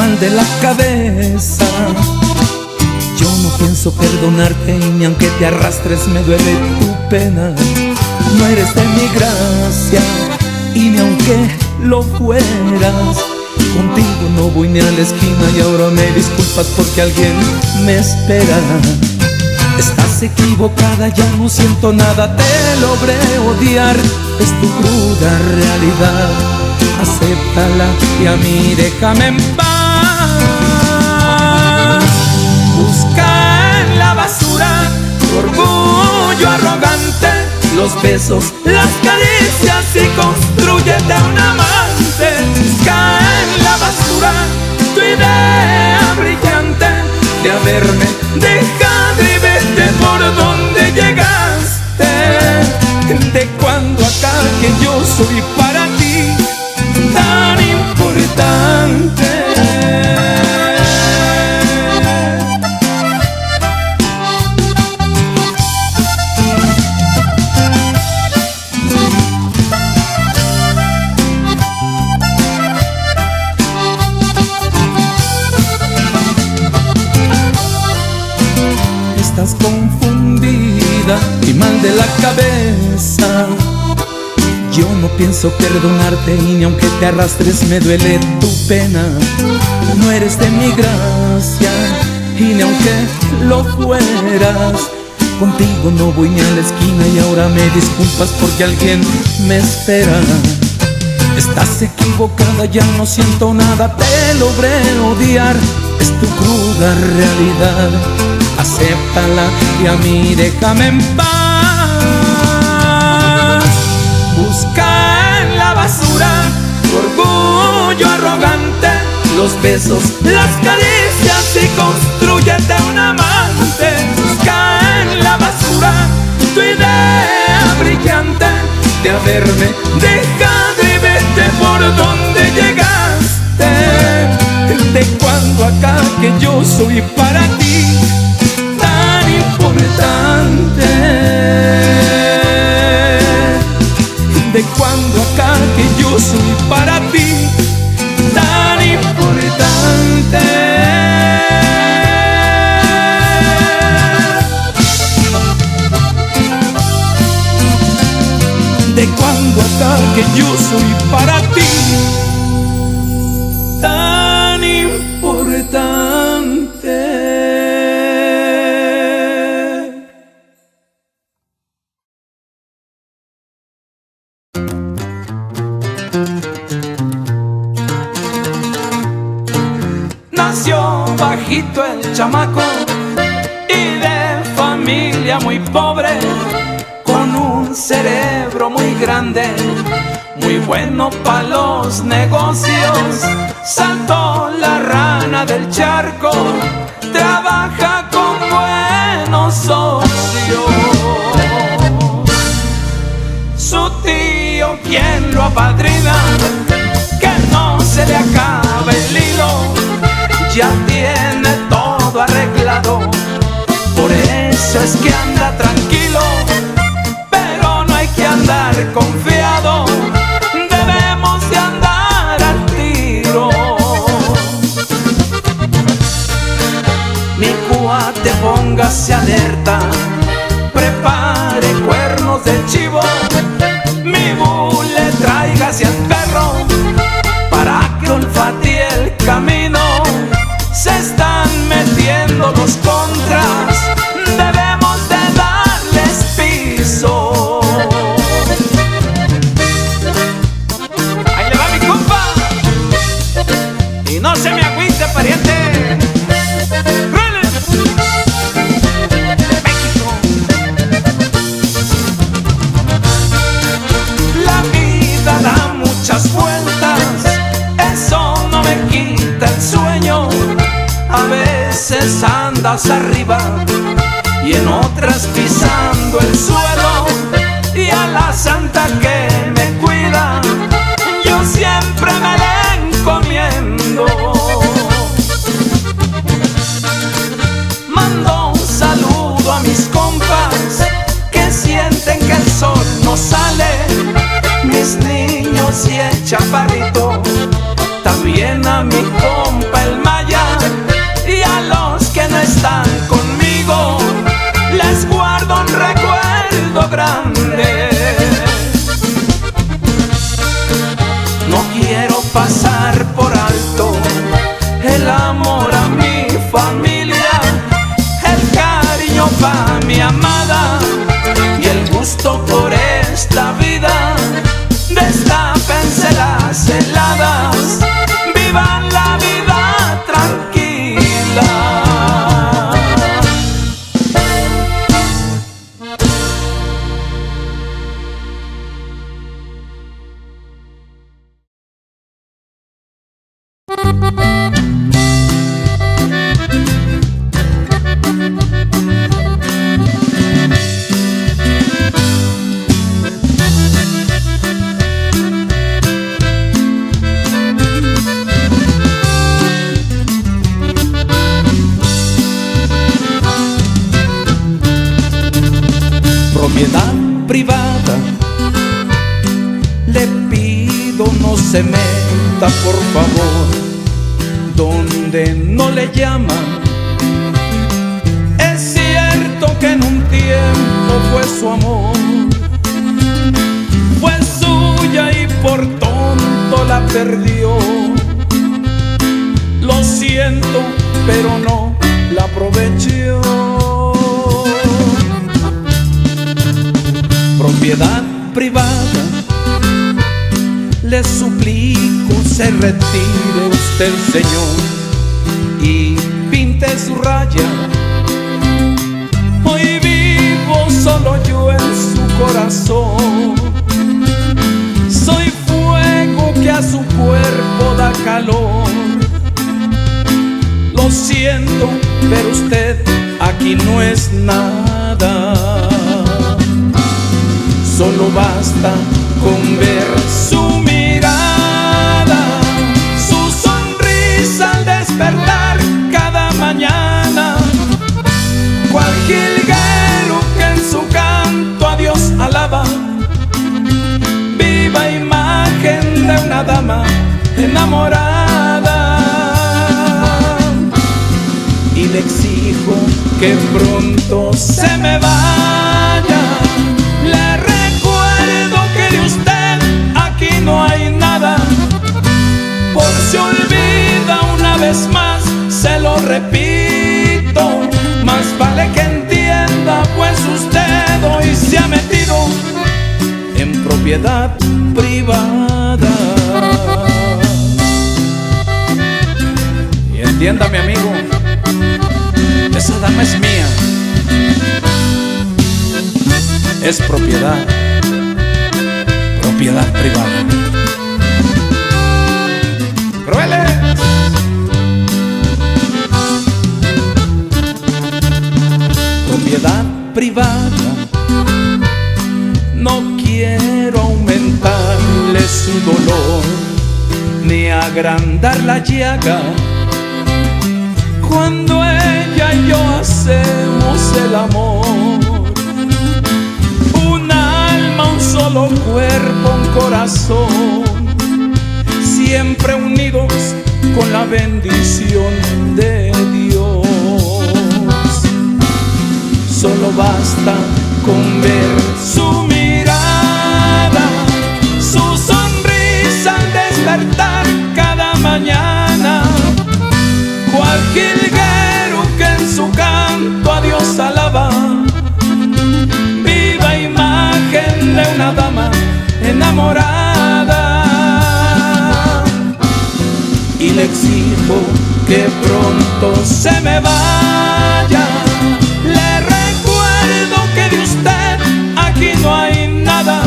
mal de la cabeza. Yo no pienso perdonarte y ni aunque te arrastres me duele tu pena. No eres de mi gracia y ni aunque lo fueras, contigo no voy ni a la esquina y ahora me disculpas porque alguien me espera. Estás equivocada, ya no siento nada, te logré odiar, es tu cruda realidad. Acéptala y a mí déjame en paz. Busca en la basura tu orgullo arrogante, los besos, las caricias y construyete un amante. Busca en la basura tu idea brillante de haberme dejado y vete por donde llegaste. De cuando acá que yo soy para ti tan importante. Estás confundida y mal de la cabeza. Yo no pienso perdonarte y ni aunque te arrastres me duele tu pena. No eres de mi gracia y ni aunque lo fueras, contigo no voy ni a la esquina y ahora me disculpas porque alguien me espera. Estás equivocada, ya no siento nada, te logré odiar, es tu cruda realidad. Acéptala y a mí déjame en paz. Busca en la basura tu orgullo arrogante, los besos, las caricias y construyete un amante. Busca en la basura tu idea brillante de haberme dejado y vete por donde llegaste. De cuando acá que yo soy para ti tan importante. De cuando acá que yo soy para ti tan importante. De cuando acá que yo soy para ti tan importante. Nació bajito el chamaco y de familia muy pobre, con un cerebro muy grande, muy bueno pa' los negocios. Saltó la rana del charco, trabaja con buenos socios. Su tío quien lo apadrina, que no se le acabe el hilo, ya tiene todo arreglado, por eso es que anda tranquilo. Pero no hay que andar confiado, debemos de andar al tiro. Mi cuate, póngase alerta, prepare cuernos de chivo, mi bule tráigase al perro, para que olfatee el camino. Se están metiendo los contras, debemos de darles piso. Ahí le va mi compa, y no se me agüite, pariente. México. La vida da muchas vueltas, eso no me quita el sueño. A veces andas arriba y en otras pisando el suelo, y a la santa que me cuida yo siempre me la encomiendo. Mando un saludo a mis compas que sienten que el sol no sale, mis niños y el chaparrito, también a mi compa el Propiedad privada, le pido no se meta por favor donde no le llaman. Es cierto que en un tiempo fue su amor, fue suya y por tonto la perdió. Lo siento, pero no la aprovechó. Propiedad privada, le suplico se retire usted, señor, y pinte su raya. Hoy vivo solo yo en su corazón. Soy fuego que a su cuerpo da calor. Lo siento, pero usted aquí no es nada. Solo basta con ver su mirada, su sonrisa al despertar cada mañana, cual jilguero que en su canto a Dios alaba, viva imagen de una dama enamorada. Y le exijo que pronto se me vaya. Le recuerdo que de usted aquí no hay nada. Por si olvida una vez más, se lo repito, más vale que entienda, pues usted hoy se ha metido en propiedad privada. Y entienda, mi amigo, esa dama es mía. Es propiedad privada. ¡Crueles! Propiedad privada. No quiero aumentarle su dolor, ni agrandar la llaga. Cuando ella y yo hacemos el amor, un solo cuerpo, un corazón, siempre unidos con la bendición de Dios. Solo basta con ver su mirada, su sonrisa al despertar cada mañana, cual jilguero que en su canto a Dios alaba, de una dama enamorada. Y le exijo que pronto se me vaya. Le recuerdo que de usted aquí no hay nada.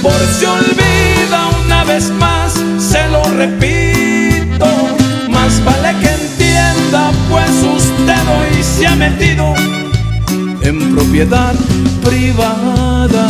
Por si olvida una vez más, se lo repito, más vale que entienda, pues usted hoy se ha metido en propiedad privada.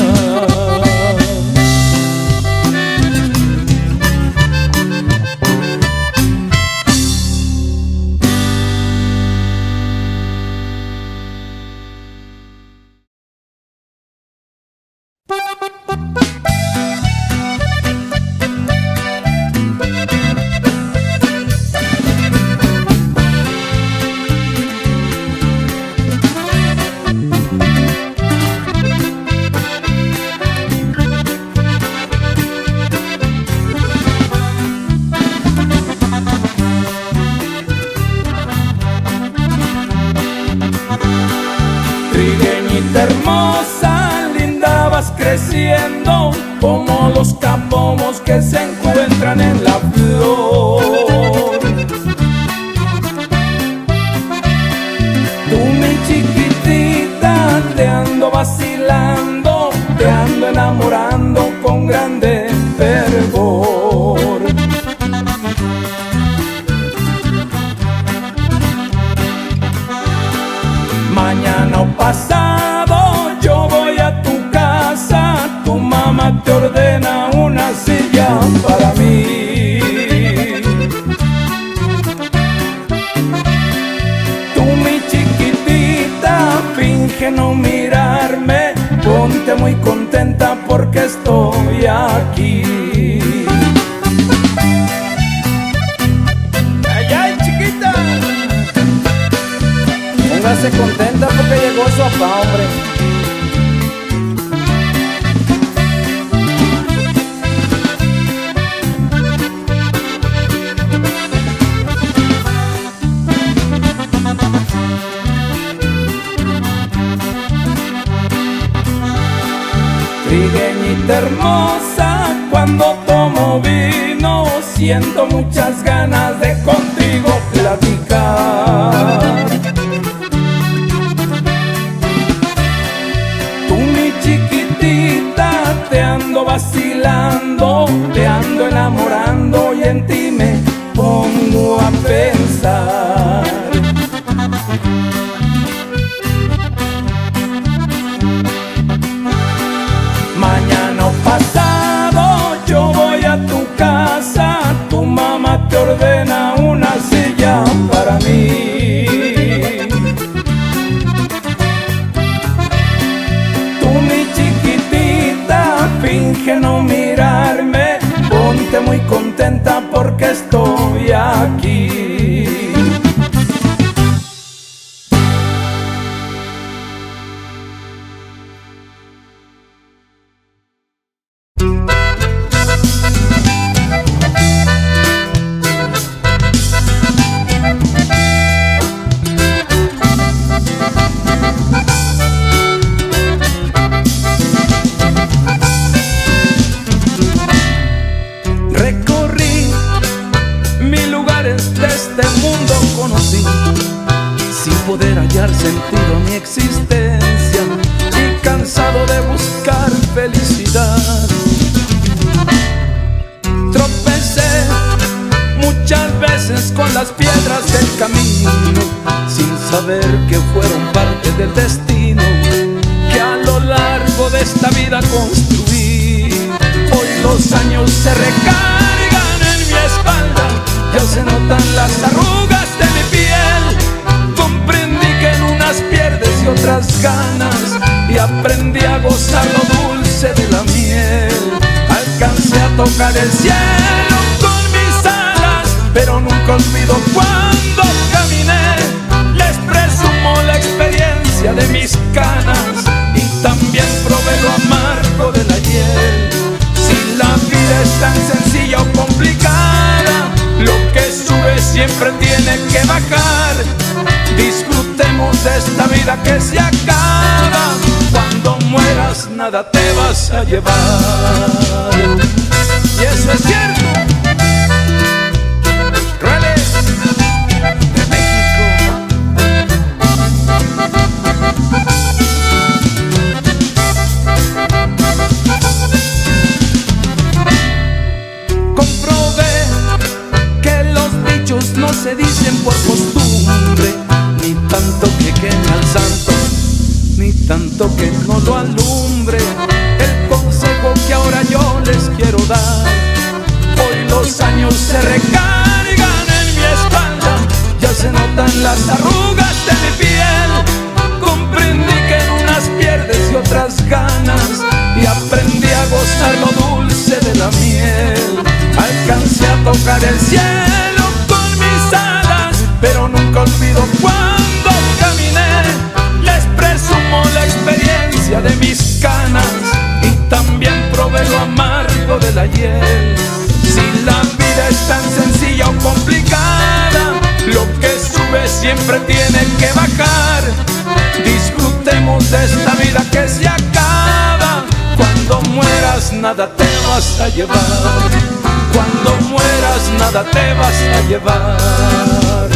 Hermosa, linda, vas creciendo como los capomos que se encuentran en la flor. Tú, mi chiquitita, te ando vacilando, te ando enamorando con grande fervor. ponte muy contenta porque estoy aquí. ¡Ay, ay, chiquita! Póngase contenta porque llegó su papá, hombre. Trigueñita hermosa, cuando tomo vino siento muchas ganas de contigo platicar. Tú mi chiquitita, te ando vacilando, te ando enamorando y en ti me pongo a pensar. Mañana o pasado yo voy a tu casa, tu mamá te ordena una silla para mí. Tú mi chiquitita, finge no mirarme, ponte muy contenta porque estoy aquí. Recorrí mil lugares de este mundo, conocí sin poder hallar sentido a mi existencia y cansado de buscar felicidad. Tropecé muchas veces con las piedras del camino sin saber que fueron parte del destino que a lo largo de esta vida construí. Hoy los años se recargan en mi espalda, ya se notan las arrugas de mi piel. Comprendí que en unas pierdes y otras ganas y aprendí a gozar lo dulce de la miel. Alcancé a tocar el cielo con mis alas, pero nunca olvido cuando caminé. Les presumo la experiencia de mis canas y también probé lo amargo de la hiel. Si la vida es tan sencilla o complicada, lo que sube siempre tiene que bajar. Disfrutemos de esta vida que se acaba. Cuando mueras nada te vas a llevar. Y eso es cierto. Reales de México. Comprobé que los dichos no se dicen por costumbre, ni tanto que queme al santo, ni tanto que no lo alumbre. El consejo que ahora yo les quiero dar, hoy los años se recargan en mi espalda, ya se notan las arrugas de mi piel. Comprendí que en unas pierdes y otras ganas y aprendí a gozar lo dulce de la miel. Alcancé a tocar el cielo con mis alas, pero nunca olvido cuando caminé. Les presumo la experiencia de mis canas y también probé lo amargo de la hiel. Si la vida es tan sencilla o complicada, lo que sube siempre tiene que bajar. Disfrutemos de esta vida que se acaba. Cuando mueras nada te vas a llevar. Cuando mueras nada te vas a llevar.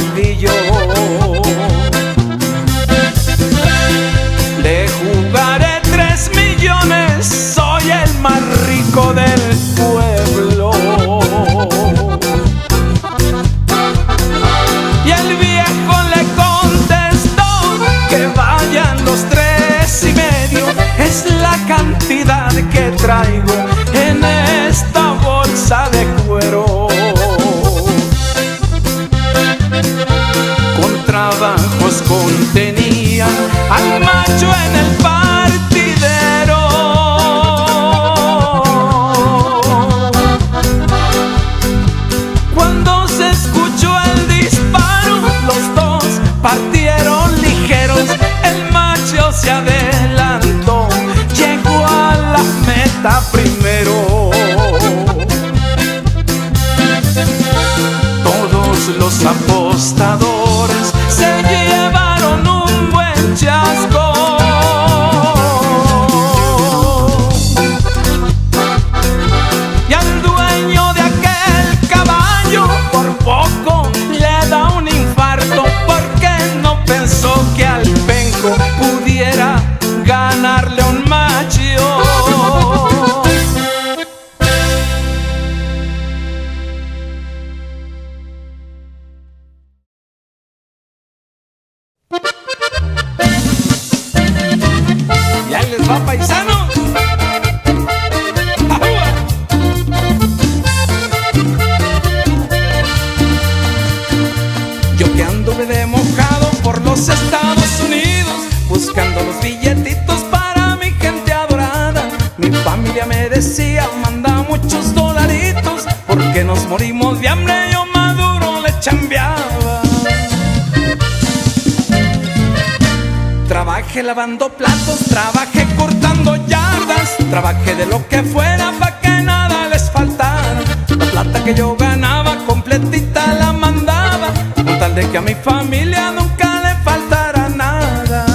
olvidó. Le jugaré 3 millones, soy el más rico del pueblo. Y el viejo le contestó que vayan los 3,5, es la cantidad que traigo en esta bolsa de cuero. Con trabajos contenía al macho en el partidero. Cuando se escuchó el disparo, los dos partieron ligeros. El macho se adelantó, llegó a la meta primero. Todos los apostadores se llevaron un buen chasco. Y al dueño de aquel caballo por poco le da un infarto, porque no pensó que al penco pudiera ganarle un macho. Y ahí les va, paisanos. ¡Ajúa! Yo que anduve de mojado por los Estados Unidos, buscando los billetitos para mi gente adorada. Mi familia me decía, manda muchos dolaritos, porque nos morimos de hambre. Yo maduro le chambeaba. Trabajé lavando platos, trabajé cortando yardas, trabajé de lo que fuera pa' que nada les faltara. La plata que yo ganaba completita la mandaba, con tal de que a mi familia nunca le faltara nada.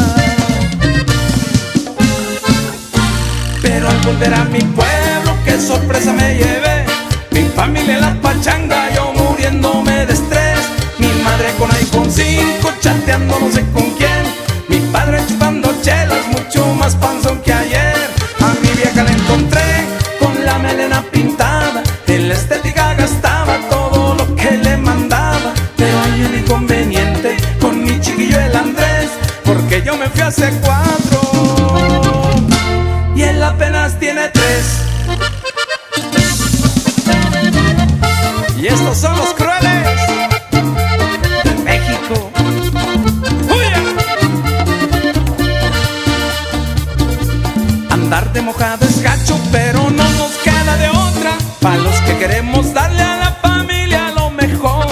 Pero al volver a mi pueblo, qué sorpresa me llevé. Mi familia en la pachanga, yo muriéndome de estrés. Mi madre con iPhone 5, chateando no sé con quién. Mi padre chupando chelas, mucho más panzón que ayer. A mi vieja la encontré con la melena pintada, en la estética gastaba todo lo que le mandaba. Pero hay un inconveniente con mi chiquillo el Andrés, porque yo me fui hace 4 y él apenas tiene 3. Y estos son los crueles de México. Andar de mojado es gacho, pero no nos queda de otra. Pa' los que queremos darle a la familia lo mejor,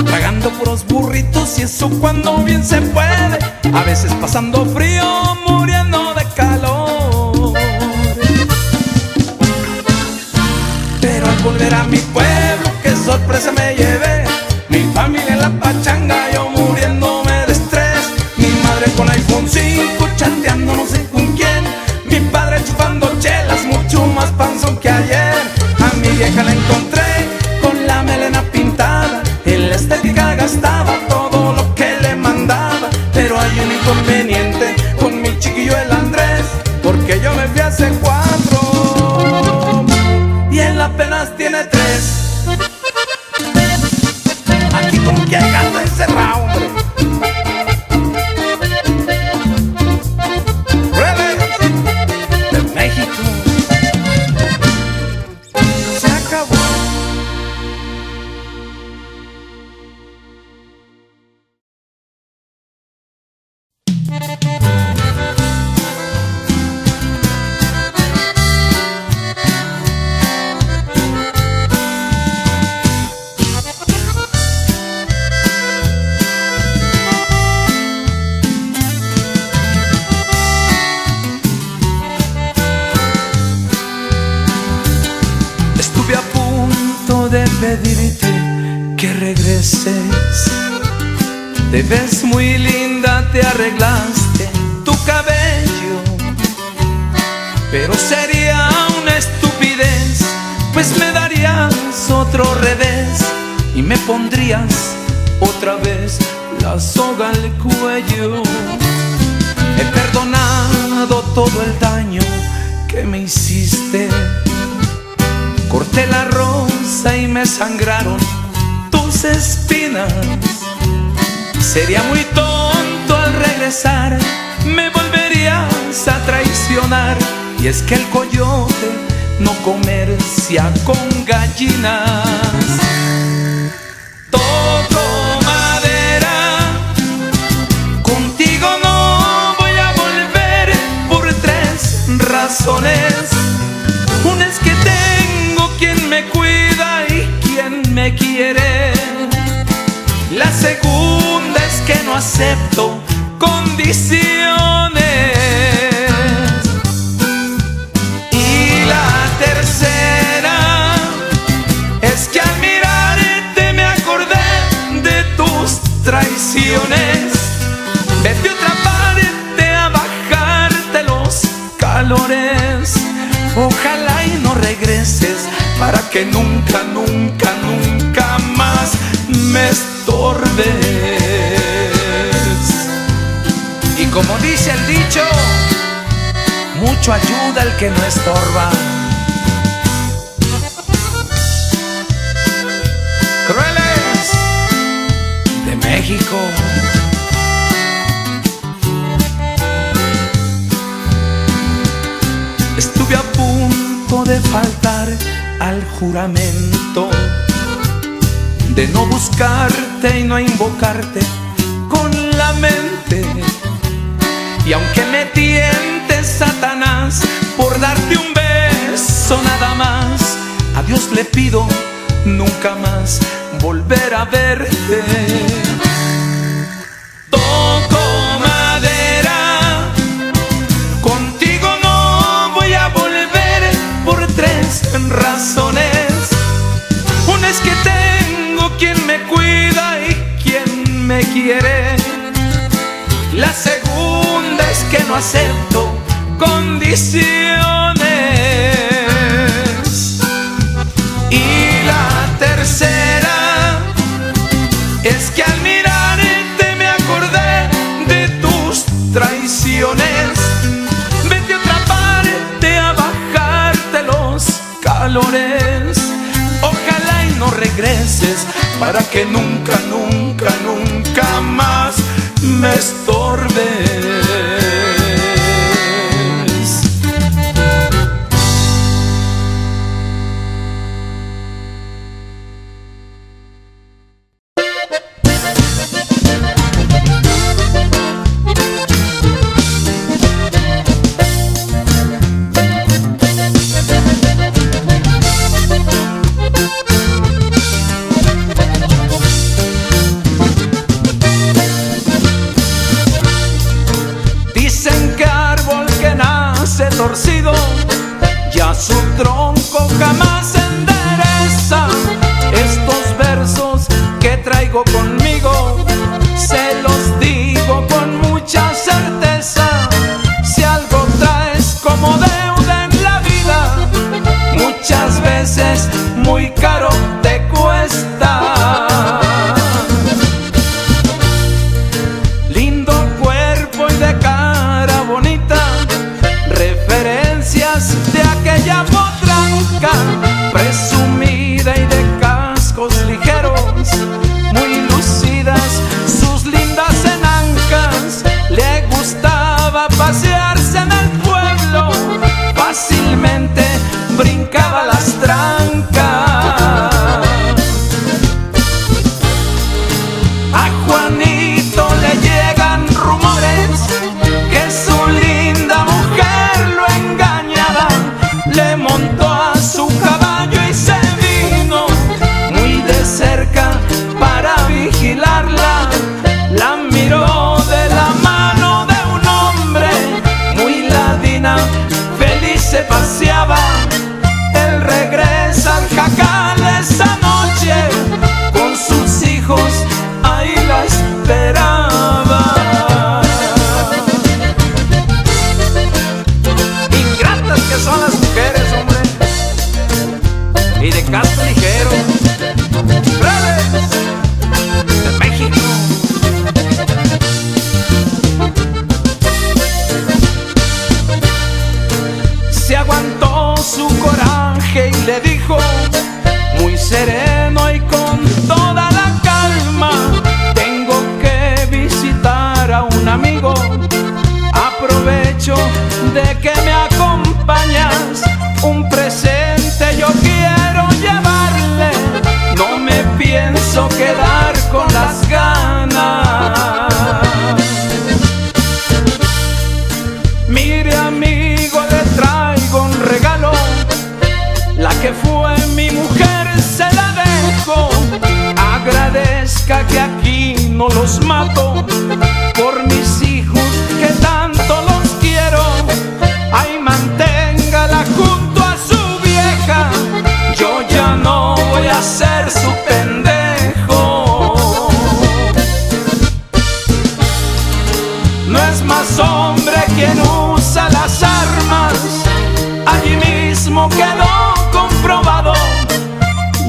tragando puros burritos y eso cuando bien se puede, a veces pasando frío, muriendo de calor. Pero al volver a mi pueblo, qué sorpresa me llevé. Mi familia en la pachanga, yo muriéndome de estrés. Mi madre con iPhone 5, chateando no sé con quién. Mi padre chupando chelas, mucho más panzón que ayer. A mi vieja la encontré con la melena pintada, en la estética gastaba todo lo que le mandaba. Pero hay un inconveniente con mi chiquillo el Andrés, porque yo me fui hace 4 y él apenas tiene 3. Aquí como que hay gato encerrado, hombre. México se acabó. De pedirte que regreses. Te ves muy linda, te arreglaste tu cabello, pero sería una estupidez, pues me darías otro revés y me pondrías otra vez la soga al cuello. He perdonado todo el daño que me hiciste. Corté la rosa y me sangraron tus espinas. Sería muy tonto al regresar, me volverías a traicionar. Y es que el coyote no comercia con gallinas. Toco madera, contigo no voy a volver por 3 razones. Una es que tengo quien me cuida y quien me quiere. La segunda es que no acepto condiciones. Y la tercera es que al mirarte me acordé de tus traiciones. Vete a otra parte a bajarte los calores. Ojalá y no regreses para que nunca, nunca, nunca más me estorbes. Y como dice el dicho, mucho ayuda el que no estorba. Crueles de México. Estuve a punto de faltar al juramento, de no buscarte y no invocarte con la mente. Y aunque me tientes, Satanás, por darte un beso nada más, a Dios le pido nunca más volver a verte. Toco madera, contigo no voy a volver por 3 razones. Una es que tengo quien me cuida y quien me quiere. La segunda es que no acepto condiciones. Y la tercera es que al mirarte me acordé de tus traiciones. Vete a otra parte a bajarte los calores. Ojalá y no regreses para que nunca, nunca, nunca más me estorbes. Torcido, ya su tronco jamás endereza. Estos versos que traigo conmigo se los digo con mucha certeza. Si algo traes como deuda en la vida, muchas veces muy caro te cuesta. Lindo cuerpo y de cara bonita, referencias de aquella potranca presumida y de cascos ligeros, muy lucidas los mato por mis hijos que tanto los quiero. Ay, manténgala junto a su vieja, yo ya no voy a ser su pendejo. No es más hombre quien usa las armas, allí mismo quedó comprobado.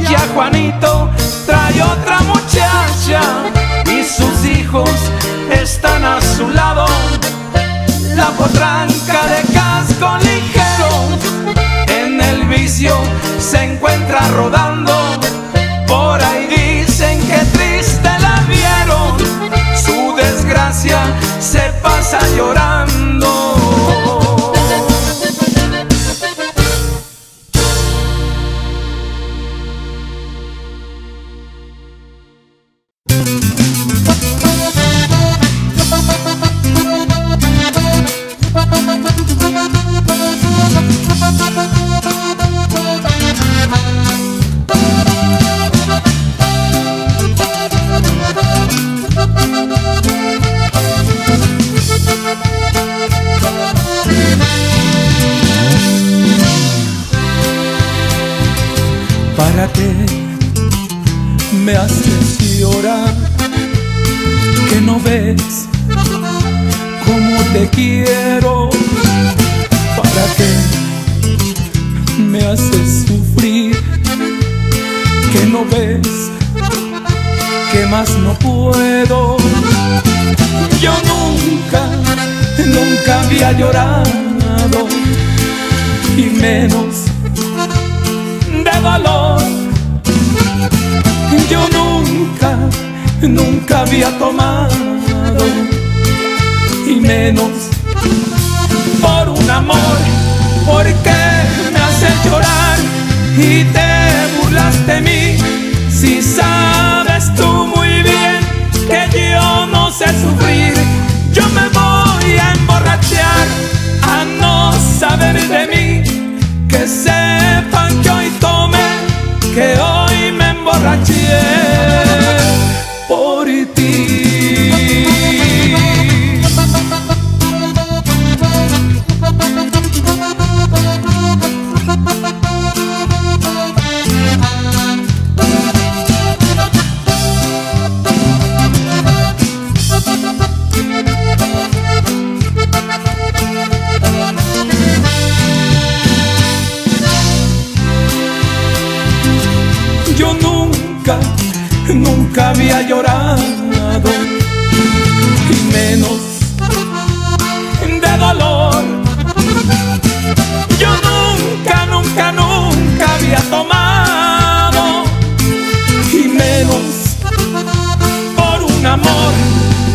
Ya Juanito trae otra muchacha y sus hijos están a su lado. La potranca de casco ligero en el vicio se encuentra rodando. Por ahí dicen que triste la vieron, su desgracia se pasa llorando. ¿Para qué me haces llorar? ¿Que no ves cómo te quiero? ¿Para qué me haces sufrir? ¿Que no ves que más no puedo? Yo nunca había llorado, y menos de dolor. Yo nunca había tomado, y menos por un amor. ¿Por qué me haces llorar y te burlas de mí? Si sabes tú muy bien que yo no sé sufrir. Yo me voy a emborrachar a no saber de mí. Que sepan que hoy tomé, que hoy me emborraché por ti. Yo nunca había llorado, y menos de dolor. Yo nunca había tomado, y menos por un amor.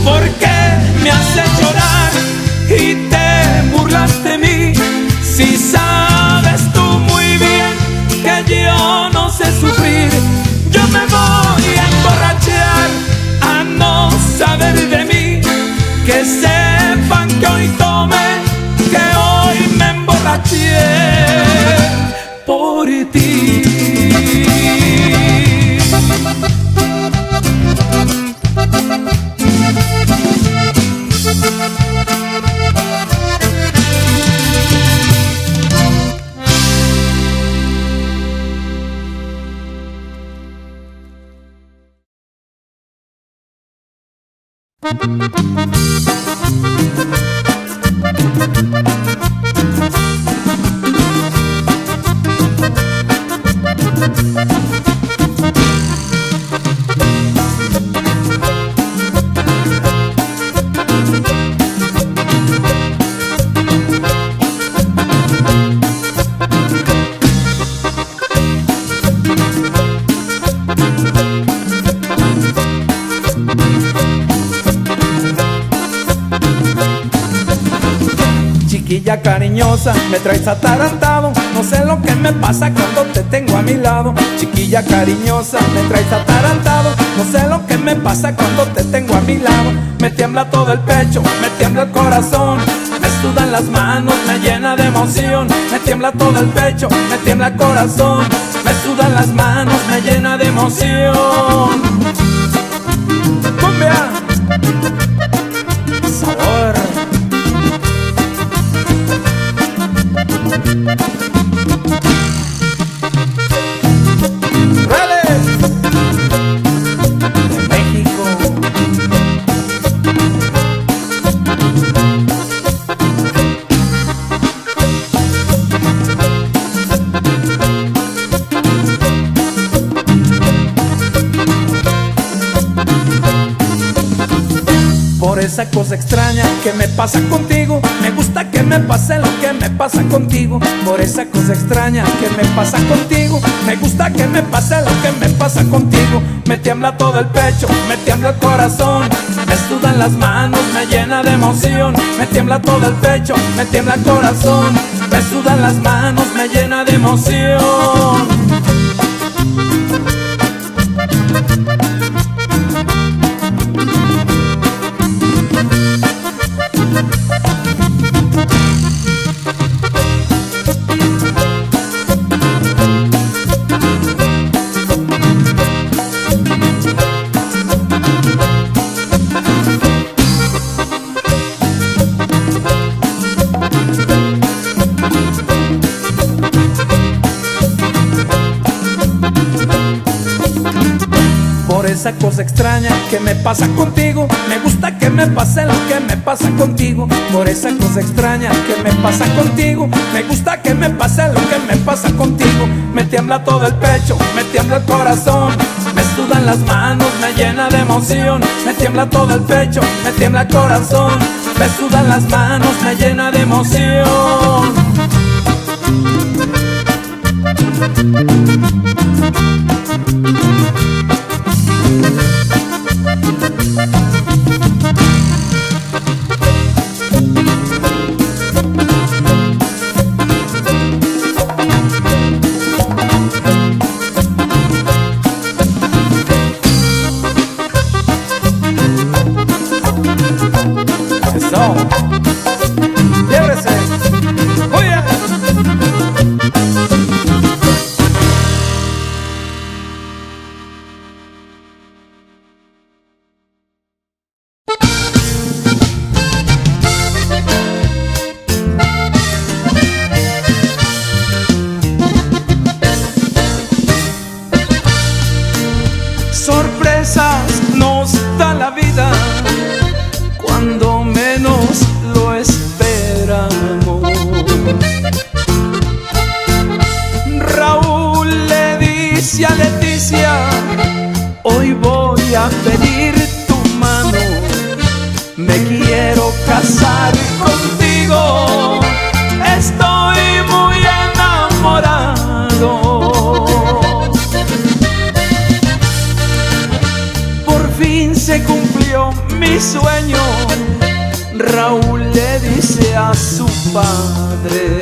¿Por qué me haces llorar y te burlas de mí? Si sabes tú muy bien que yo no sé sufrir. Yo me voy a emborrachar a no saber de mí. Que sepan que hoy tomé, que hoy me emborraché por ti. Chiquilla cariñosa, me traes atarantado. No sé lo que me pasa cuando te tengo a mi lado. Chiquilla cariñosa, me traes atarantado. No sé lo que me pasa cuando te tengo a mi lado. Me tiembla todo el pecho, me tiembla el corazón, me sudan las manos, me llena de emoción. Me tiembla todo el pecho, me tiembla el corazón, me sudan las manos, me llena de emoción. ¡Cumbia! por esa cosa extraña que me pasa contigo. Me gusta que me pase lo que me pasa contigo, por esa cosa extraña que me pasa contigo. Me gusta que me pase lo que me pasa contigo. Me tiembla todo el pecho, me tiembla el corazón, me sudan las manos, me llena de emoción. Me tiembla todo el pecho, me tiembla el corazón, me sudan las manos, me llena de emoción. Por esa cosa extraña que me pasa contigo. Me gusta que me pase lo que me pasa contigo, por esa cosa extraña que me pasa contigo. Me gusta que me pase lo que me pasa contigo. Me tiembla todo el pecho, me tiembla el corazón, me sudan las manos, me llena de emoción. Me tiembla todo el pecho, me tiembla el corazón, me sudan las manos, me llena de emoción. Eso, llévese, oye. Sorpresas nos da la vida cuando menos lo esperamos. Raúl le dice a Leticia: hoy voy a pedir tu mano, me quiero casar contigo, estoy muy enamorado. Por fin se cumplió mi sueño, Raúl le dice a su padre.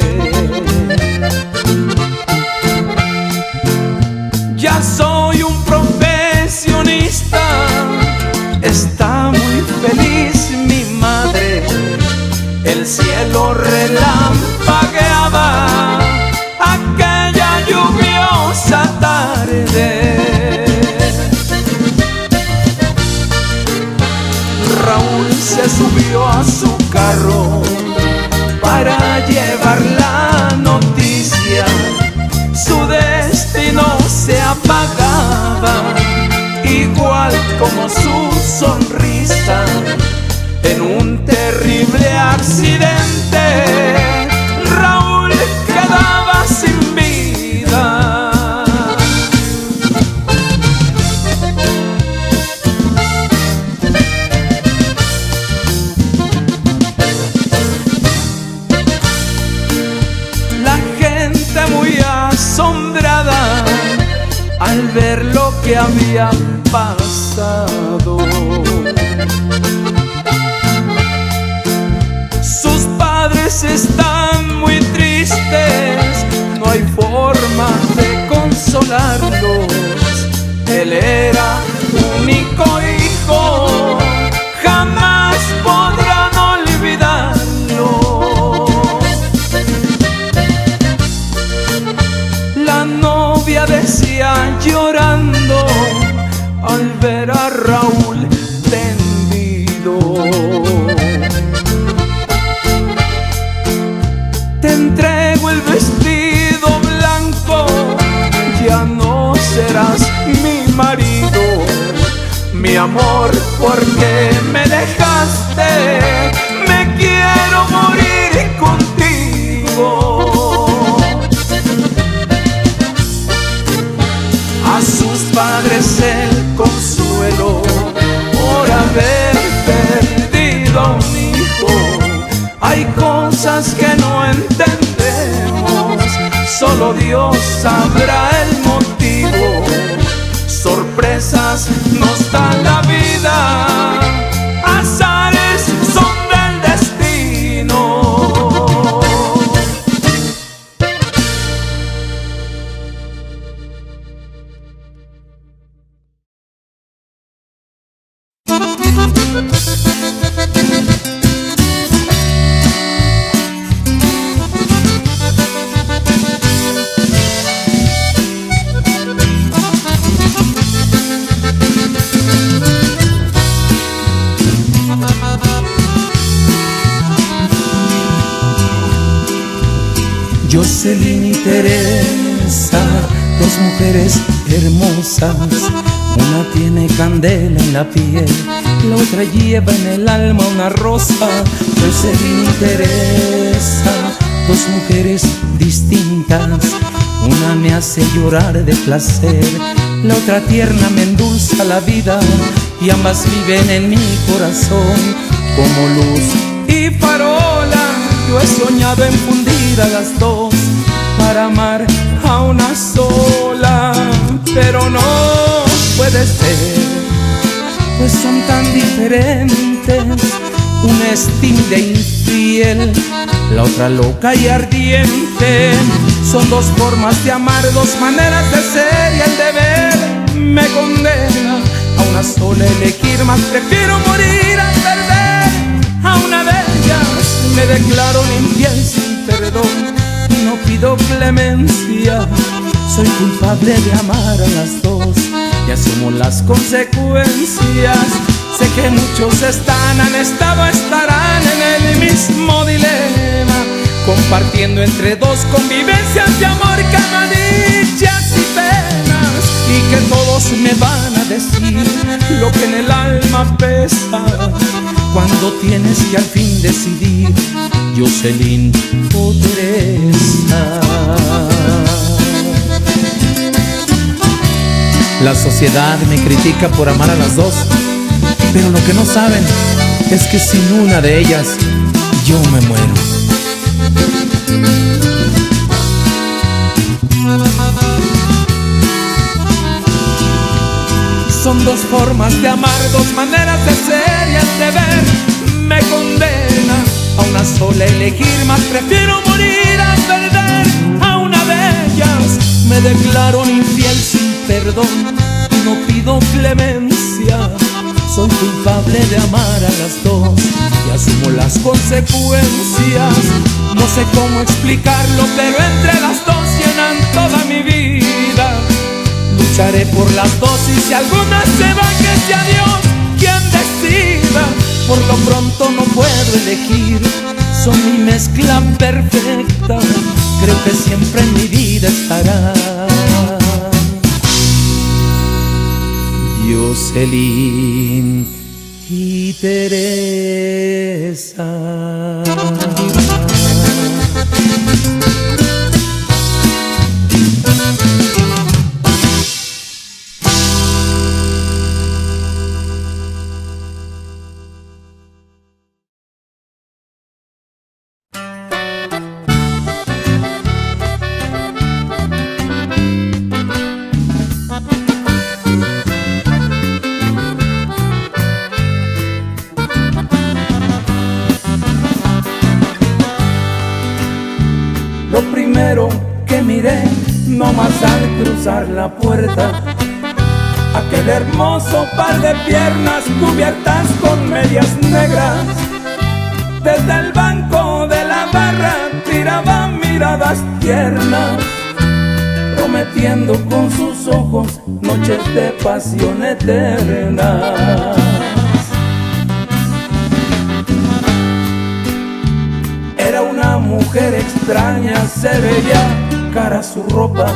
Ya soy un profesionista, está muy feliz mi madre. El cielo relampagueaba aquella lluviosa tarde. Raúl se subió a su carro para llevar la noticia. Su destino se apagaba, igual como su sonrisa. En un terrible accidente, Raúl quedaba sin vida. Asombrada al ver lo que había pasado. Sus padres están muy tristes, no hay forma de consolarlos. Él era único hijo, jamás podrán olvidarlo. La novia decía llorando al ver a Raúl tendido: te entrego el vestido blanco, ya no serás mi marido. Mi amor, ¿por qué me dejaste? Me quiero morir contigo. A sus padres el consuelo por haber perdido solo Dios sabrá el motivo. Sorpresas nos da la vida, azares son del destino. Jocelyn y Teresa, dos mujeres hermosas. Una tiene candela en la piel, la otra lleva en el alma una rosa. Jocelyn y Teresa, dos mujeres distintas. Una me hace llorar de placer, la otra tierna me endulza la vida. Y ambas viven en mi corazón como luz y farola. Yo he soñado en fundir a las dos para amar a una sola, pero no puede ser, pues son tan diferentes. Una es tímida e infiel, la otra loca y ardiente. Son dos formas de amar, dos maneras de ser, y el deber me condena a una sola elegir. Más prefiero morir a perder a una de ellas. Me declaro infiel sin perdón y no pido clemencia. Soy culpable de amar a las dos y asumo las consecuencias. Sé que muchos han estado, estarán en el mismo dilema, compartiendo entre dos convivencias de amor, dichas y penas, y que todos me van a decir lo que en el alma pesa. Cuando tienes que al fin decidir, Jocelyn o Teresa. La sociedad me critica por amar a las dos, pero lo que no saben es que sin una de ellas yo me muero. Son dos formas de amar, dos maneras de ser, y el deber me condena a una sola elegir. Más prefiero morir a perder a una de ellas. Me declaro infiel sin perdón y no pido clemencia. Soy culpable de amar a las dos y asumo las consecuencias. No sé cómo explicarlo, pero entre las dos llenan toda mi vida. Lucharé por las dos y si alguna se va, que sea Dios quien decida. Por lo pronto no puedo elegir, son mi mezcla perfecta. Creo que siempre en mi vida estará Jocelyn y Teresa. Lo primero que miré, nomás al cruzar la puerta, aquel hermoso par de piernas cubiertas con medias negras. Desde el banco de la barra tiraba miradas tiernas, prometiendo con sus ojos noches de pasión eterna. Era una mujer extraña, se veía cara su ropa.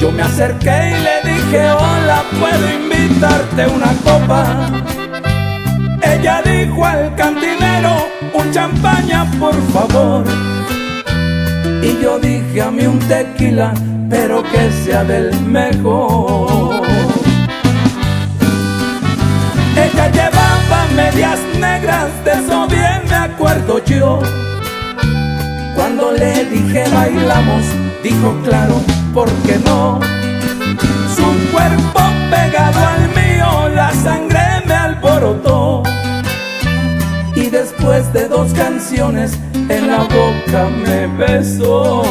Yo me acerqué y le dije: hola, ¿puedo invitarte una copa? Ella dijo al cantinero: un champaña, por favor. Y yo dije: a mí un tequila, pero que sea del mejor. Ella llevaba medias negras, de eso bien me acuerdo yo. Cuando le dije: bailamos, dijo claro, ¿por qué no? Su cuerpo pegado al mío, la sangre me alborotó. Y después de 2 canciones en la boca me besó.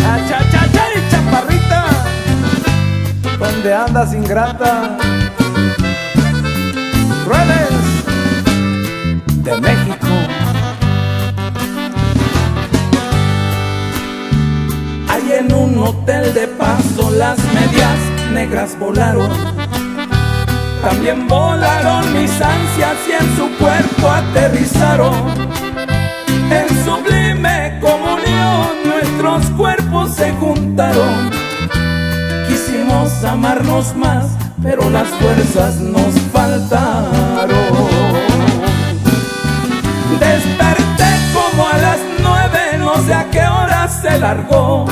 ¡Ay, chaparrita! ¿Dónde andas, ingrata? Ruedes De México. Ahí en un hotel de paso las medias negras volaron. También volaron mis ansias y en su cuerpo aterrizaron. En sublime comunión nuestros cuerpos se juntaron. Quisimos amarnos más, pero las fuerzas nos faltaron. Desperté como a las 9, no sé a qué hora se largó.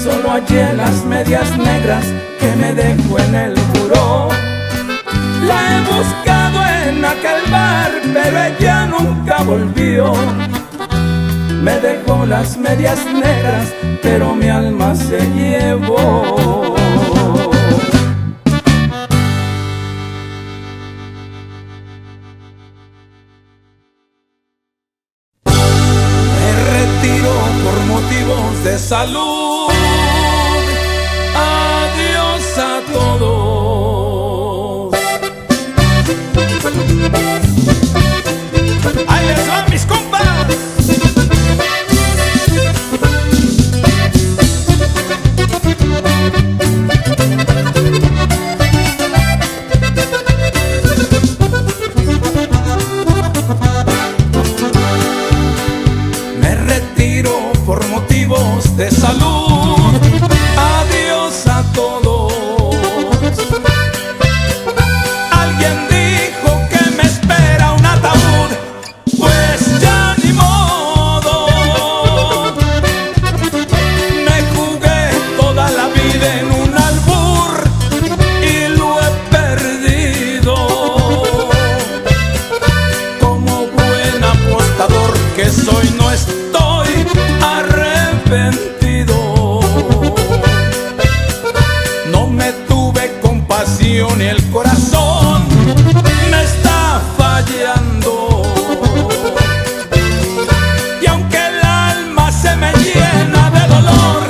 Solo hallé las medias negras que me dejó en el buró. La he buscado en aquel bar, pero ella nunca volvió. Me dejó las medias negras, pero mi alma se llevó. Me retiro por motivos de salud. Adiós a todos. ¡Ahí les van mis compas! Me retiro por motivos de salud. Adiós a todos. Alguien dijo que me espera un ataúd, pues ya ni modo. Me jugué toda la vida en un albur y lo he perdido. Como buen apostador que soy, no estoy arrepentido. No me tuve compasión y el corazón me está fallando. Y aunque el alma se me llena de dolor,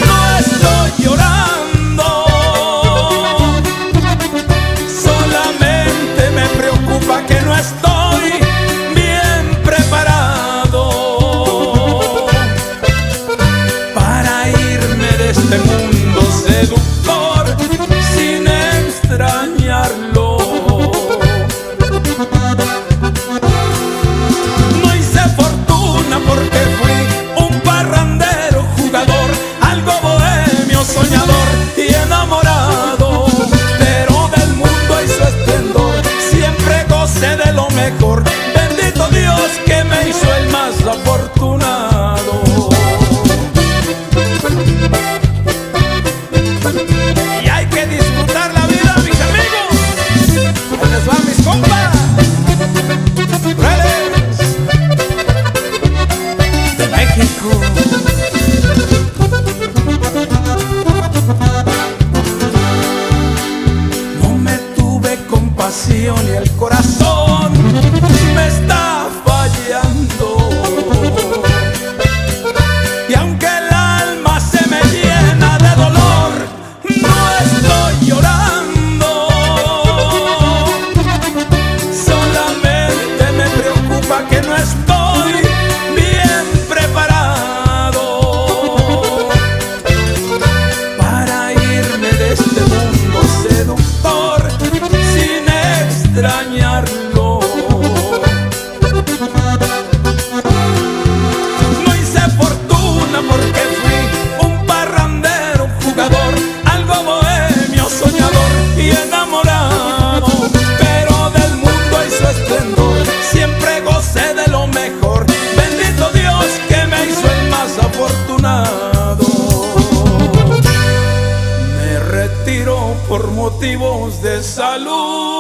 no estoy llorando. Solamente me preocupa que no estoy bien preparado para irme de este mundo seductor sin extrañarlo. No hice fortuna porque fui un parrandero jugador, algo bohemio, soñador y enamorado. Pero del mundo y su esplendor siempre gocé de lo mejor. Bendito Dios que me hizo el más afortunado. Y hay que disfrutar la vida, mis amigos. Ahí les van mis compas. Redes de México. No me tuve compasión y el corazón me está fallando. Y aunque el alma se me llena de dolor, no estoy llorando. Solamente me preocupa que no estoy bien preparado para irme de este mundo seductor sin extrañarlo. No hice fortuna porque fui un parrandero jugador, algo bohemio, soñador y enamorado. Pero del mundo y su esplendor siempre gocé de lo mejor. Bendito Dios que me hizo el más afortunado. Me retiro por motivos de salud.